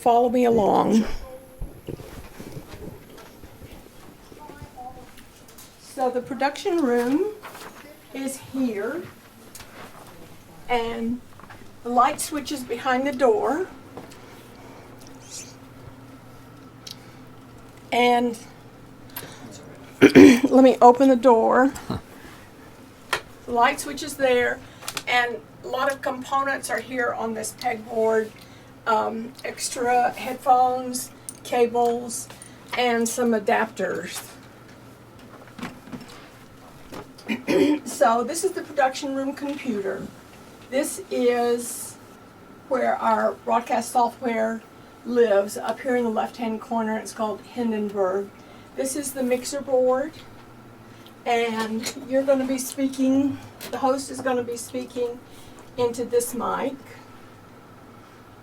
follow me along. So the production room is here, and the light switch is behind the door. And let me open the door. The light switch is there, and a lot of components are here on this pegboard. Extra headphones, cables, and some adapters. So this is the production room computer. This is where our broadcast software lives, up here in the left-hand corner. It's called Hindenburg. This is the mixer board, and you're going to be speaking, the host is going to be speaking into this mic.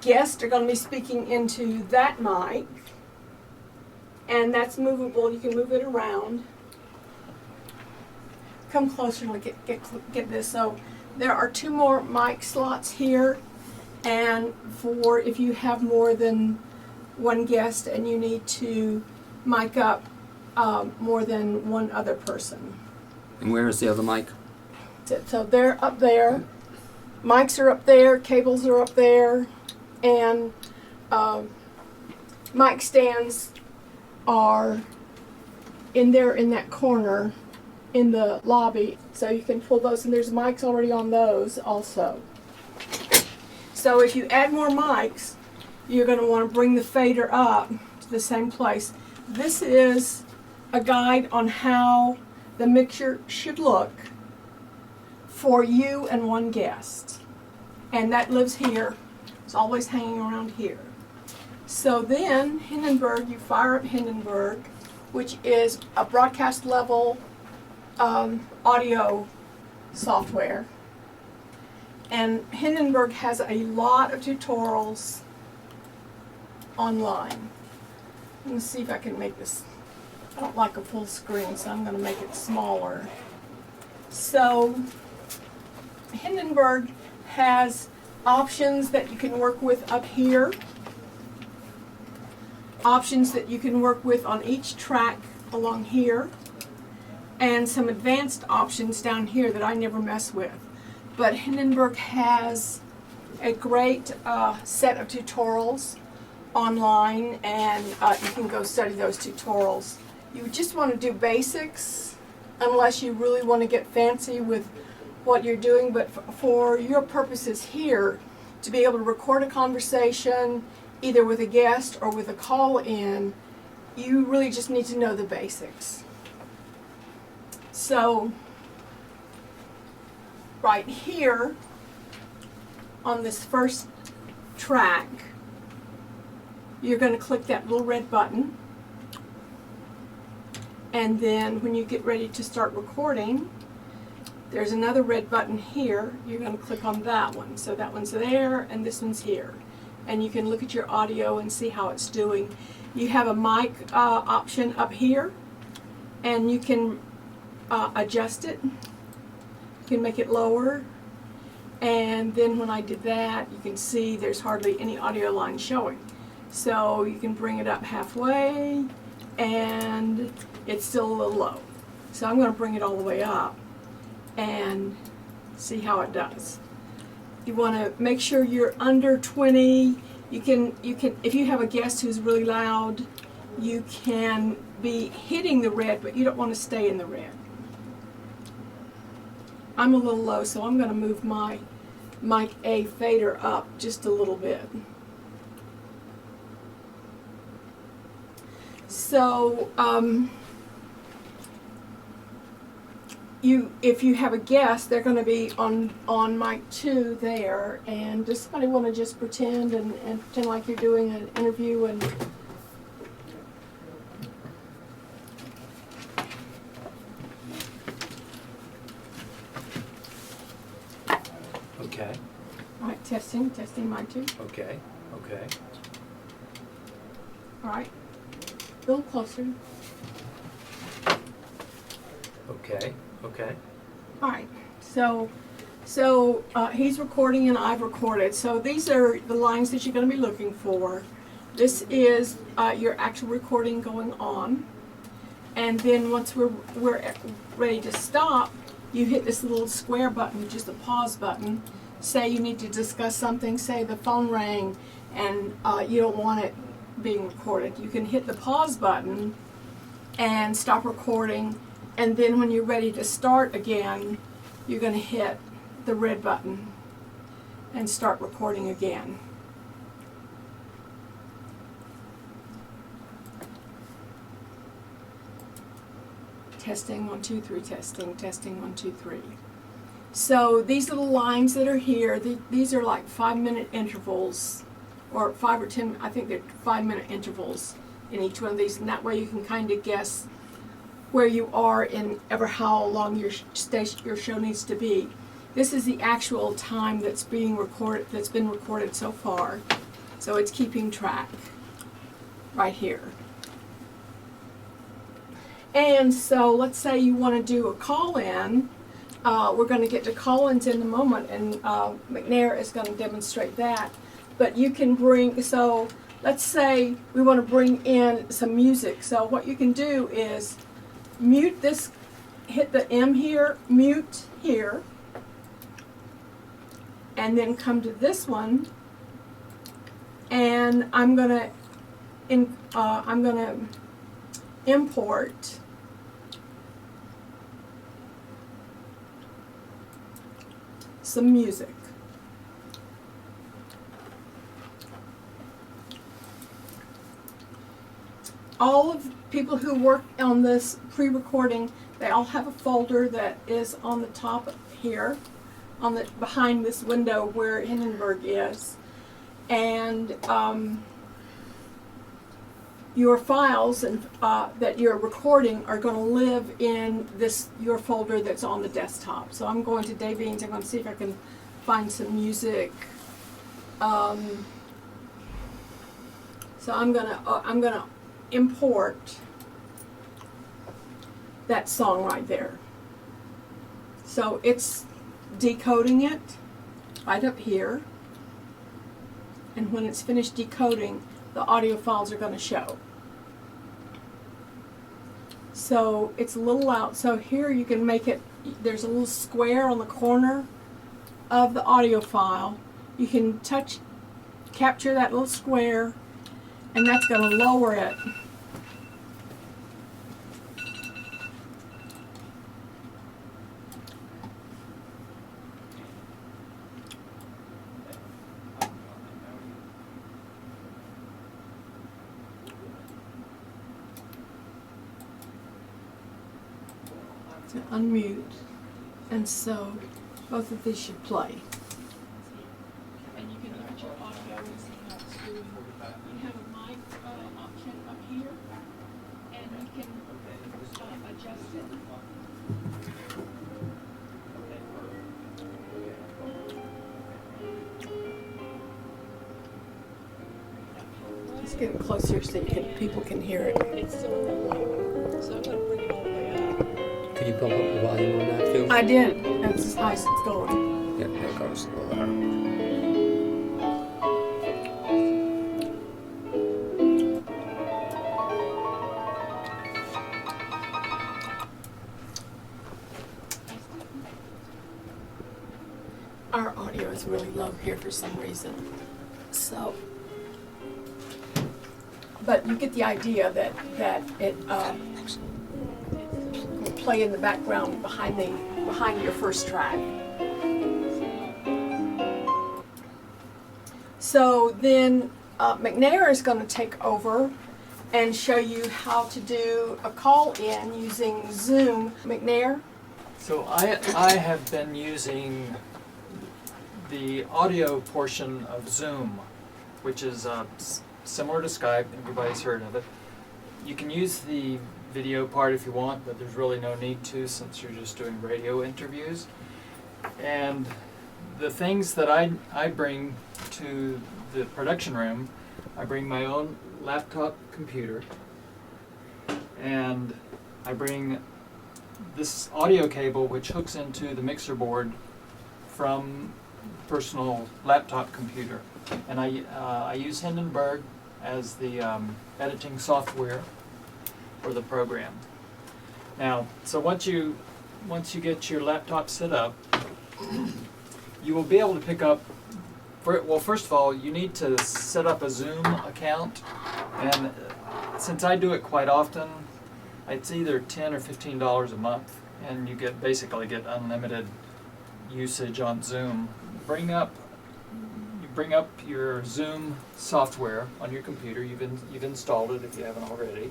Guests are going to be speaking into that mic, and that's movable. You can move it around. Come closer and get this. So there are 2 more mic slots here, and for if you have more than one guest and you need to mic up more than one other person. And where is the other mic? So they're up there. Mics are up there. Cables are up there. And mic stands are in there in that corner in the lobby. So you can pull those, and there's mics already on those also. So if you add more mics, you're going to want to bring the fader up to the same place. This is a guide on how the mixer should look for you and one guest. And that lives here. It's always hanging around here. So then Hindenburg, you fire up Hindenburg, which is a broadcast level audio software. And Hindenburg has a lot of tutorials online. Let me see if I can make this. I don't like a full screen, so I'm going to make it smaller. So Hindenburg has options that you can work with up here, options that you can work with on each track along here, and some advanced options down here that I never mess with. But Hindenburg has a great set of tutorials online, and you can go study those tutorials. You just want to do basics unless you really want to get fancy with what you're doing, but for your purposes here, to be able to record a conversation either with a guest or with a call-in, you really just need to know the basics. So right here on this first track, you're going to click that little red button, and then when you get ready to start recording, there's another red button here. You're going to click on that one. So that one's there and this one's here. And you can look at your audio and see how it's doing. You have a mic option up here, and you can adjust it. You can make it lower. And then when I did that, you can see there's hardly any audio line showing. So you can bring it up halfway, and it's still a little low. So I'm going to bring it all the way up and see how it does. You want to make sure you're under 20. You can if you have a guest who's really loud, you can be hitting the red, but you don't want to stay in the red. I'm a little low, so I'm going to move my mic A fader up just a little bit. So if you have a guest, they're going to be on mic 2 there, and does somebody want to just pretend and pretend like you're doing an interview and Okay. all right, testing mic 2. Okay. Okay. All right, a little closer. Okay. Okay. All right, so he's recording and I've recorded. So these are the lines that you're going to be looking for. This is your actual recording going on. And then once we're ready to stop, you hit this little square button, which is the pause button. Say you need to discuss something, say the phone rang, and you don't want it being recorded. You can hit the pause button and stop recording, and then when you're ready to start again, you're going to hit the red button and start recording again. Testing 1 2 3, testing 1 2 3. So these little lines that are here, these are like 5-minute intervals, or 5 or 10. I think they're 5-minute intervals in each one of these, and that way you can kind of guess where you are in ever how long your show needs to be. This is the actual time that's being recorded, that's been recorded so far. So it's keeping track right here. And so let's say you want to do a call-in. We're going to get to call-ins in a moment, and McNair is going to demonstrate that. But you can bring, so let's say we want to bring in some music. So what you can do is mute this, hit the M here, mute here, and then come to this one, and I'm going to import some music. All of people who work on this pre-recording, they all have a folder that is on the top here, on the behind this window where Hindenburg is, and your files and that you're recording are going to live in this your folder that's on the desktop. So I'm going to Davine's. I'm going to see if I can find some music. So I'm gonna import that song right there. So it's decoding it right up here, and when it's finished decoding, the audio files are going to show. So it's a little loud. So here you can make it, there's a little square on the corner of the audio file. You can capture that little square, and that's going to lower it. To unmute, and so both of these should play. And you can look at your audio and see how it's doing. You have a mic option up here, and you can adjust it. Just get it closer so people can hear it. It's still a little loud, so I'm going to bring it all the way up. Can you bump up the volume on that too? I did. That's as high as it's going. Yeah, there it goes. A little louder. Our audio is really low here for some reason. So, but you get the idea that it will play in the background behind your first track. So then McNair is going to take over and show you how to do a call-in using Zoom. McNair? So I have been using the audio portion of Zoom, which is similar to Skype. Everybody's heard of it. You can use the video part if you want, but there's really no need to since you're just doing radio interviews. And the things that I bring to the production room, I bring my own laptop computer, and I bring this audio cable which hooks into the mixer board from personal laptop computer. And I use Hindenburg as the editing software for the program. Now, so once you get your laptop set up, you will be able to pick up. Well, first of all, you need to set up a Zoom account, and since I do it quite often, it's either $10 or $15 a month, and you basically get unlimited usage on Zoom. You bring up your Zoom software on your computer. You've installed it if you haven't already,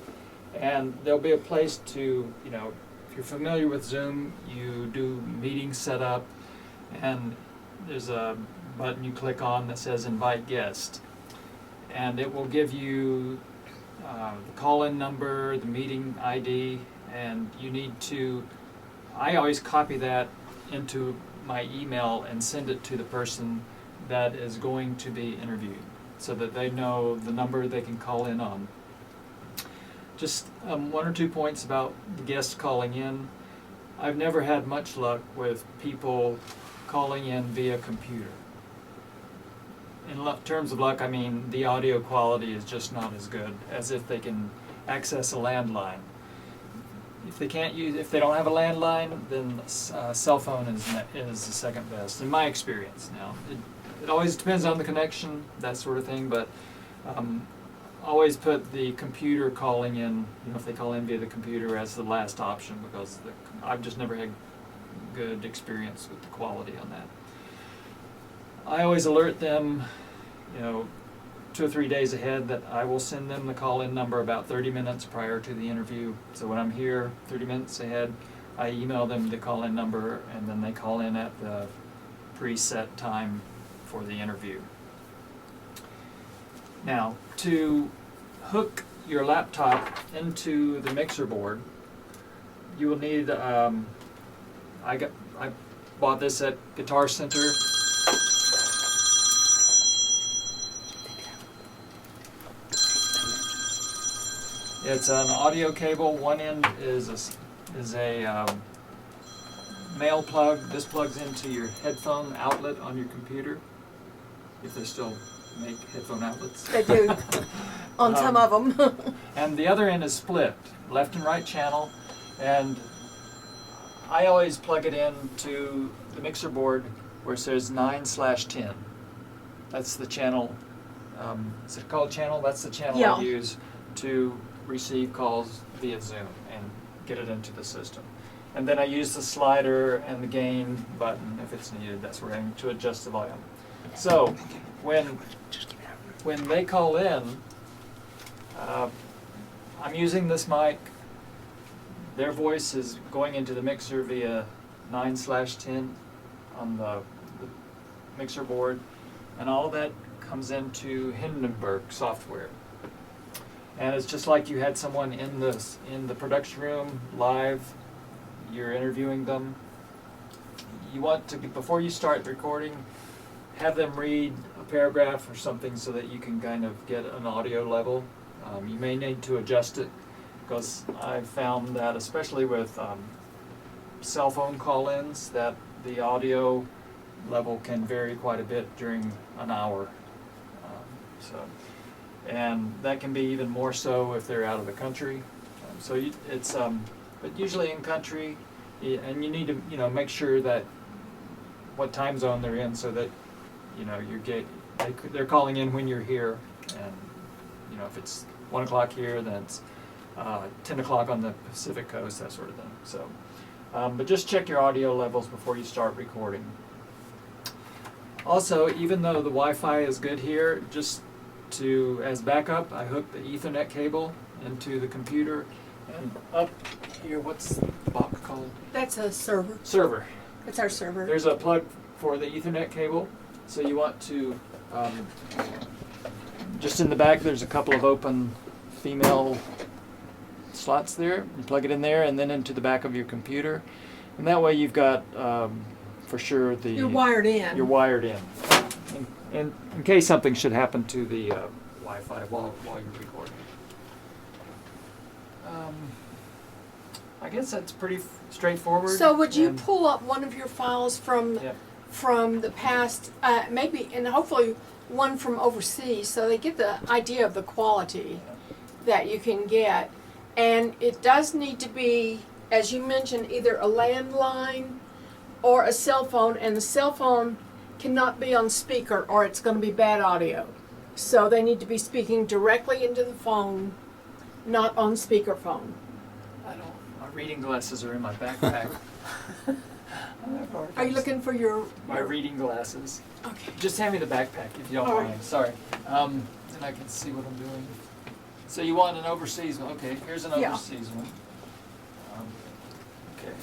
and there'll be a place to, if you're familiar with Zoom, you do meeting setup, and there's a button you click on that says invite guest, and it will give you the call-in number, the meeting ID, and you need to, I always copy that into my email and send it to the person that is going to be interviewed so that they know the number they can call in on. Just one or two points about the guests calling in. I've never had much luck with people calling in via computer. In terms of luck, I mean the audio quality is just not as good as if they can access a landline. If they don't have a landline, then cell phone is the second best, in my experience. Now, it always depends on the connection, that sort of thing, but always put the computer calling in, if they call in via the computer, as the last option, because I've just never had good experience with the quality on that. I always alert them, 2 or 3 days ahead that I will send them the call-in number about 30 minutes prior to the interview. So when I'm here 30 minutes ahead, I email them the call-in number, and then they call in at the preset time for the interview. Now, to hook your laptop into the mixer board, you will need, I bought this at Guitar Center. It's an audio cable. One end is a male plug. This plugs into your headphone outlet on your computer, if they still make headphone outlets. They do, on some of them. And the other end is split, left and right channel, and I always plug it into the mixer board where it says 9/10. That's the channel. Is it called channel? That's the channel Yeah. I use to receive calls via Zoom and get it into the system. And then I use the slider and the gain button if it's needed. That's where I am to adjust the volume. So when they call in, I'm using this mic. Their voice is going into the mixer via 9/10 on the mixer board, and all of that comes into Hindenburg software. And it's just like you had someone in the production room live. You're interviewing them. You want to, before you start recording, have them read a paragraph or something so that you can kind of get an audio level. You may need to adjust it, because I've found that especially with cell phone call-ins, that the audio level can vary quite a bit during an hour. And that can be even more so if they're out of the country. But usually in country, and you need to make sure that what time zone they're in, so that they're calling in when you're here, and if it's 1 o'clock here, then it's 10 o'clock on the Pacific Coast, that sort of thing. So, but just check your audio levels before you start recording. Also, even though the Wi-Fi is good here, just as backup, I hook the Ethernet cable into the computer, and up here, what's the box called? That's a server. Server. That's our server. There's a plug for the Ethernet cable, so you want to, just in the back there's a couple of open female slots there. You plug it in there and then into the back of your computer, and that way you've got, for sure, You're wired in. You're wired in. In case something should happen to the Wi-Fi while you're recording. I guess that's pretty straightforward. So would you pull up one of your files from Yep. from the past, maybe, and hopefully one from overseas, so they get the idea of the quality that you can get. And it does need to be, as you mentioned, either a landline or a cell phone, and the cell phone cannot be on speaker or it's going to be bad audio. So they need to be speaking directly into the phone, not on speakerphone. My reading glasses are in my backpack. Are you looking for your... My reading glasses. Okay. Just hand me the backpack if you don't All mind. right. Sorry. Then I can see what I'm doing. So you want an overseas one? Okay, here's an Yeah. overseas one. Okay.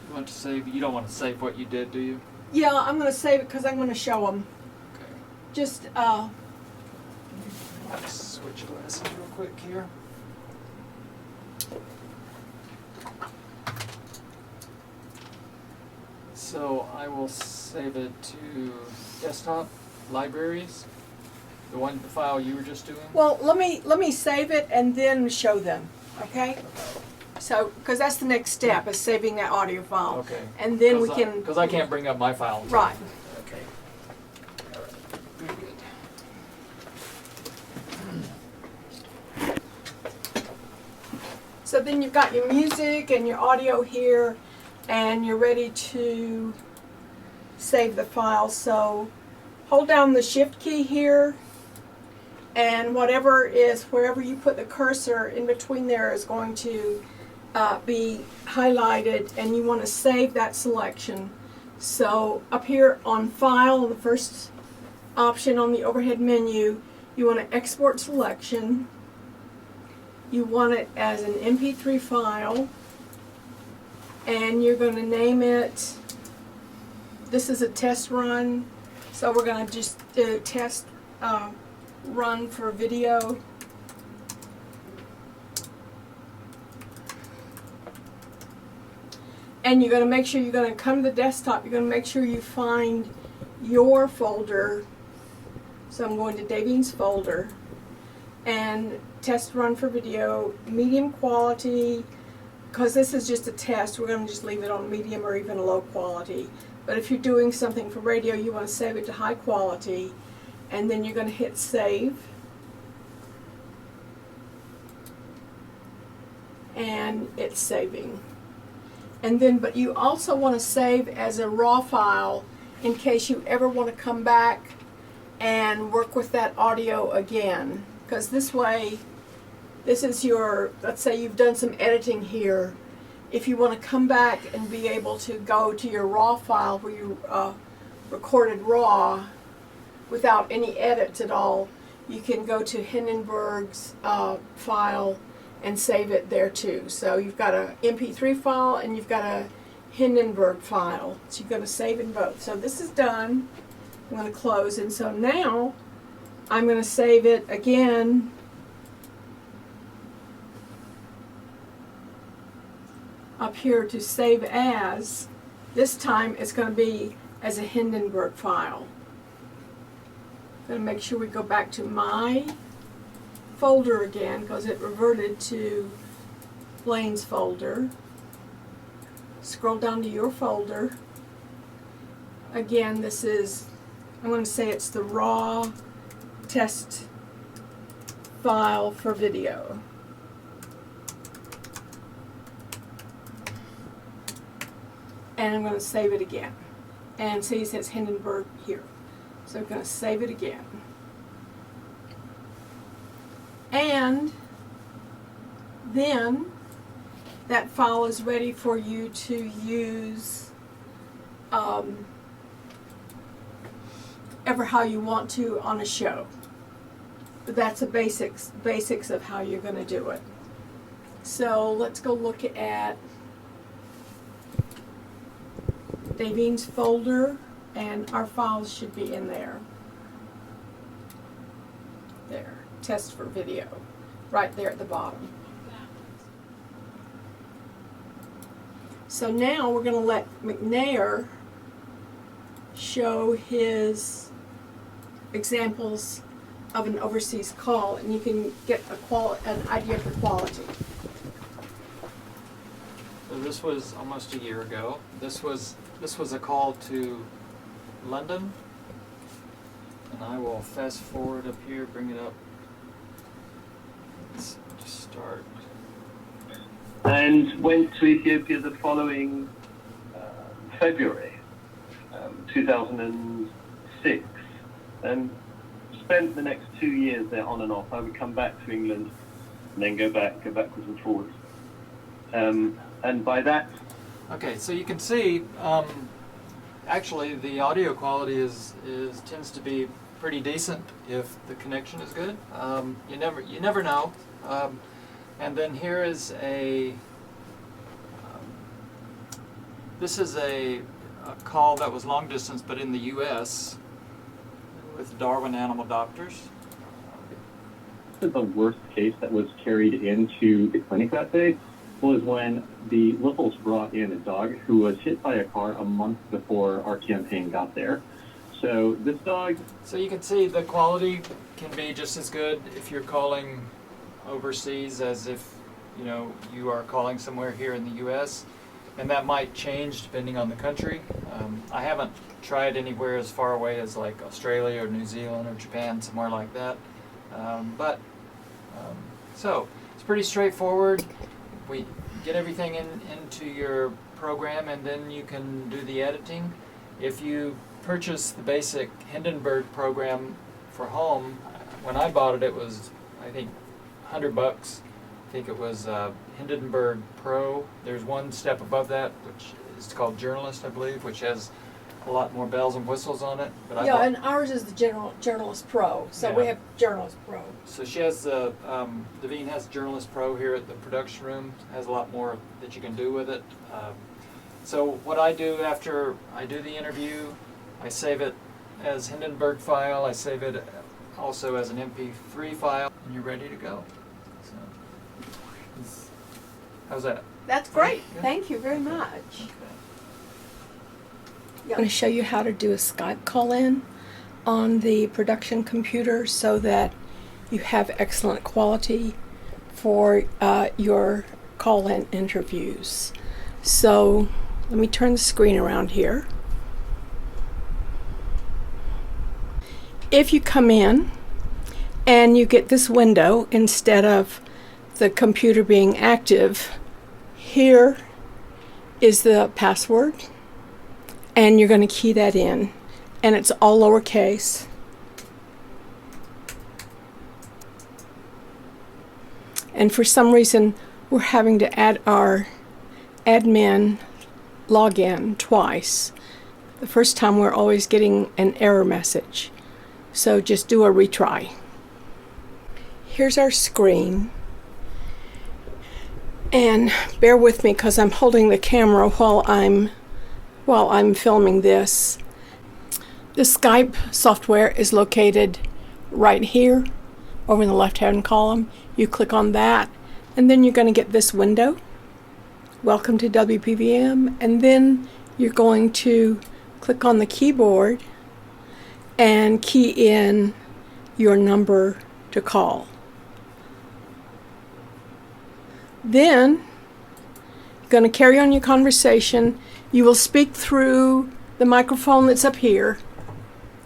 You want to save? You don't want to save what you did, do you? Yeah, I'm going to save it because I'm going to show them. Okay. Just, Let's switch glasses real quick here. So I will save it to desktop, libraries, the file you were just doing. well, let me save it and then show them, okay? So, because that's the next step, is saving that audio file. Okay. And then we can... Because I can't bring up my file. Right. Okay. All right. Very good. So then you've got your music and your audio here, and you're ready to save the file. So hold down the shift key here, and wherever you put the cursor in between there is going to be highlighted, and you want to save that selection. So up here on File, the first option on the overhead menu, you want to export selection. You want it as an MP3 file, and you're going to name it, this is a test run, so we're going to just do test run for video. And you're going to make sure you're going to come to the desktop, you're going to make sure you find your folder. So I'm going to Davine's folder, and test run for video, medium quality, because this is just a test, we're going to just leave it on medium or even low quality. But if you're doing something for radio, you want to save it to high quality, and then you're going to hit save. And it's saving. And then, but you also want to save as a raw file in case you ever want to come back and work with that audio again. Because this way, this is your, let's say you've done some editing here. If you want to come back and be able to go to your raw file where you recorded raw without any edits at all, you can go to Hindenburg's file and save it there too. So you've got a MP3 file and you've got a Hindenburg file. So you're going to save in both. So this is done. I'm going to close, and so now I'm going to save it again up here to save as. This time it's going to be as a Hindenburg file. I'm going to make sure we go back to my folder again because it reverted to Blaine's folder. Scroll down to your folder. Again, this is, I'm going to say it's the raw test file for video. And I'm going to save it again. And see, it says Hindenburg here. So I'm going to save it again. And then that file is ready for you to use ever how you want to on a show. But that's the basics of how you're going to do it. So let's go look at Davine's folder, and our files should be in there. There, test for video, right there at the bottom. So now we're going to let McNair show his examples of an overseas call, and you can get an idea of the quality. this was almost a year ago. This was a call to London, and I will fast forward up here, bring it up. Let's just start. And went to Ethiopia the following February 2006, and spent the next 2 years there on and off. I would come back to England, and then go backwards and forwards. And by that, Okay, so you can see, actually the audio quality is tends to be pretty decent if the connection is good. You never know. And then here is this is a call that was long distance, but in the U.S. with Darwin Animal Doctors. The worst case that was carried into the clinic that day was when the locals brought in a dog who was hit by a car a month before our campaign got there. So this dog... So you can see the quality can be just as good if you're calling overseas as if you are calling somewhere here in the U.S. And that might change depending on the country. I haven't tried anywhere as far away as like Australia or New Zealand or Japan, somewhere like that. So it's pretty straightforward. We get everything into your program, and then you can do the editing. If you purchase the basic Hindenburg program for home, when I bought it, it was I think $100. I think it was Hindenburg Pro. There's one step above that, which is called Journalist, I believe, which has a lot more bells and whistles on it. But Yeah, and ours is the Journalist Pro, so we Yeah. have Journalist Pro. So she has Devine has Journalist Pro here at the production room. Has a lot more that you can do with it. So what I do after I do the interview, I save it as Hindenburg file. I save it also as an MP3 file, and you're ready to go. So, how's that? That's great. Good. Thank you very much. Okay. I'm going to show you how to do a Skype call-in on the production computer so that you have excellent quality for your call-in interviews. So let me turn the screen around here. If you come in and you get this window instead of the computer being active, here is the password. And you're going to key that in, and it's all lowercase. And for some reason, we're having to add our admin login twice. The first time we're always getting an error message. So just do a retry. Here's our screen. And bear with me because I'm holding the camera while I'm filming this. The Skype software is located right here over in the left-hand column. You click on that, and then you're going to get this window. Welcome to WPVM, and then you're going to click on the keyboard and key in your number to call. Then you're going to carry on your conversation. You will speak through the microphone that's up here,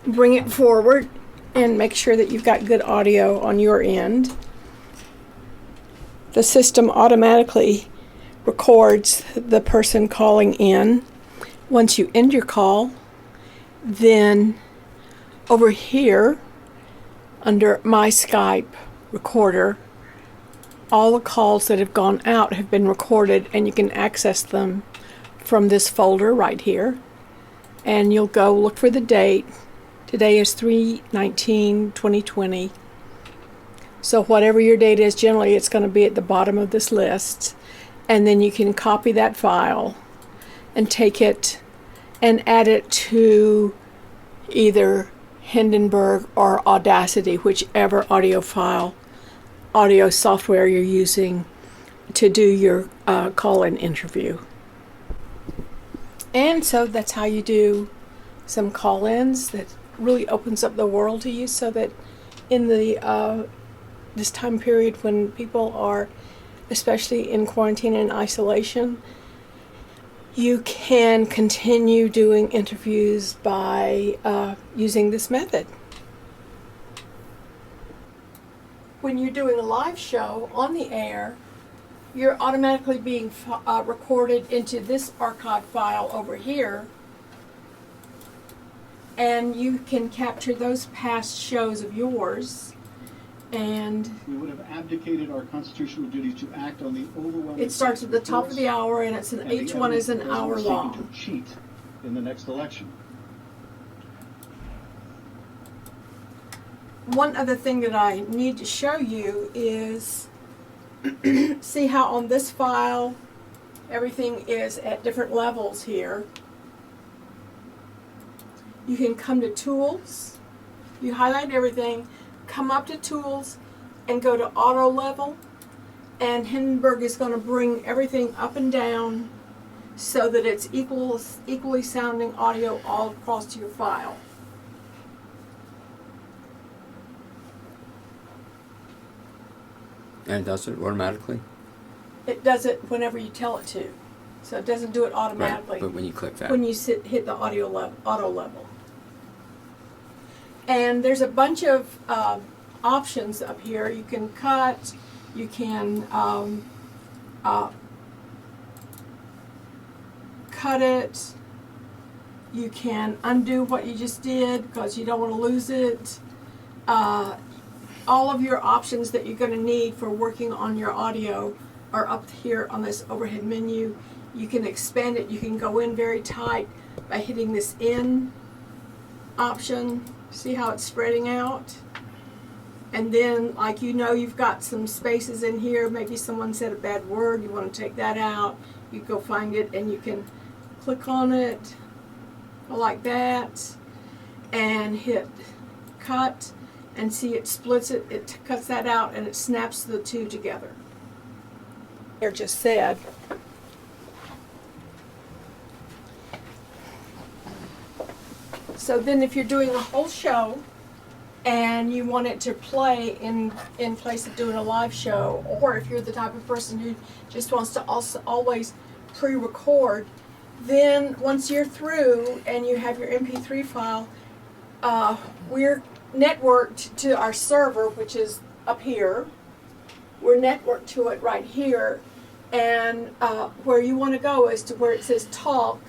bring it forward, and make sure that you've got good audio on your end. The system automatically records the person calling in. Once you end your call, then over here under My Skype Recorder, all the calls that have gone out have been recorded, and you can access them from this folder right here. And you'll go look for the date. Today is 3/19/2020. So whatever your date is, generally it's going to be at the bottom of this list. And then you can copy that file and take it and add it to either Hindenburg or Audacity, whichever audio software you're using to do your call-in interview. And so that's how you do some call-ins. That really opens up the world to you, so that in the this time period when people are especially in quarantine and isolation, You can continue doing interviews by using this method. When you're doing a live show on the air, you're automatically being recorded into this archive file over here, and you can capture those past shows of yours. And We would have abdicated our constitutional duty to act on the overwhelming. it starts at the top of the hour, and each one is an hour long. To cheat in the next election. One other thing that I need to show you is, see how on this file everything is at different levels here. You can come to Tools, you highlight everything, come up to Tools and go to Auto Level, and Hindenburg is going to bring everything up and down so that it's equally sounding audio all across your file. And it does it automatically? It does it whenever you tell it to. So it doesn't do it automatically. Right, but when you click that. When you hit the auto level. And there's a bunch of options up here. You can cut, you can cut it, you can undo what you just did because you don't want to lose it. All of your options that you're going to need for working on your audio are up here on this overhead menu. You can expand it. You can go in very tight by hitting this in option. See how it's spreading out? And then, like, you've got some spaces in here. Maybe someone said a bad word. You want to take that out. You go find it and you can click on it like that and hit cut. And see, it splits it, it cuts that out, and it snaps the two together. Here just said. So then if you're doing a whole show and you want it to play in place of doing a live show, or if you're the type of person who just wants to also always pre-record, then once you're through and you have your MP3 file, we're networked to our server, which is up here. We're networked to it right here, and where you want to go is to where it says talk,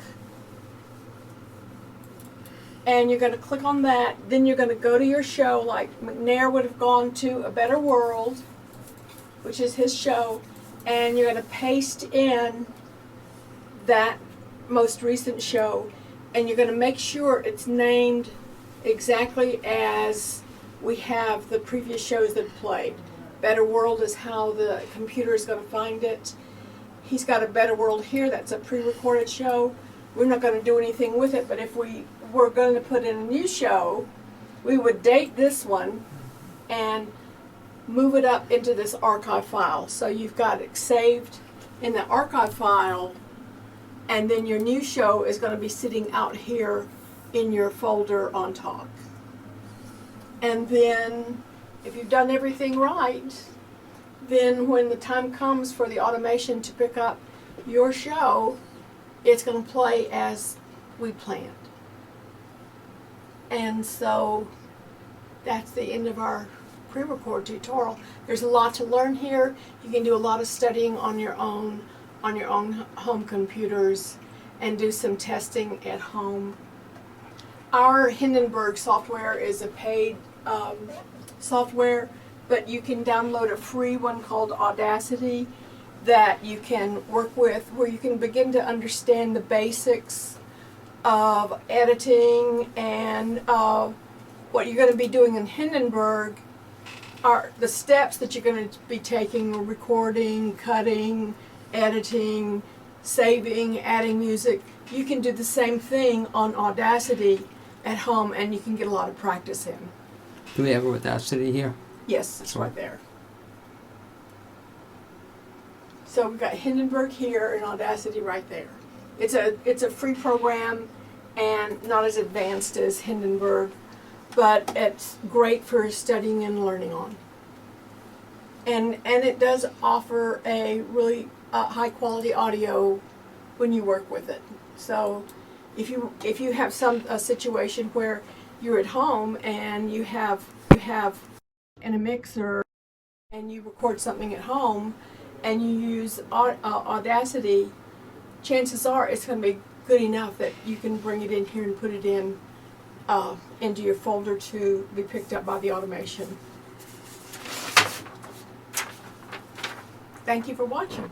and you're going to click on that. Then you're going to go to your show, like McNair would have gone to A Better World, which is his show, and you're going to paste in that most recent show, and you're going to make sure it's named exactly as we have the previous shows that played. Better World is how the computer is going to find it. He's got A Better World here. That's a pre-recorded show. We're not going to do anything with it, but if we were going to put in a new show, we would date this one and move it up into this archive file. So you've got it saved in the archive file, and then your new show is going to be sitting out here in your folder on top. And then if you've done everything right, then when the time comes for the automation to pick up your show, it's going to play as we planned. And so that's the end of our pre-record tutorial. There's a lot to learn here. You can do a lot of studying on your own home computers and do some testing at home. Our Hindenburg software is a paid software, but you can download a free one called Audacity that you can work with, where you can begin to understand the basics of editing, and what you're going to be doing in Hindenburg are the steps that you're going to be taking: recording, cutting, editing, saving, adding music. You can do the same thing on Audacity at home, and you can get a lot of practice in. Do we have Audacity here? Yes, it's right there. So we've got Hindenburg here and Audacity right there. It's a free program and not as advanced as Hindenburg, but it's great for studying and learning on. And it does offer a really high quality audio when you work with it. So if you have a situation where you're at home and you have in a mixer and you record something at home and you use Audacity, chances are it's going to be good enough that you can bring it in here and put it in into your folder to be picked up by the automation. Thank you for watching.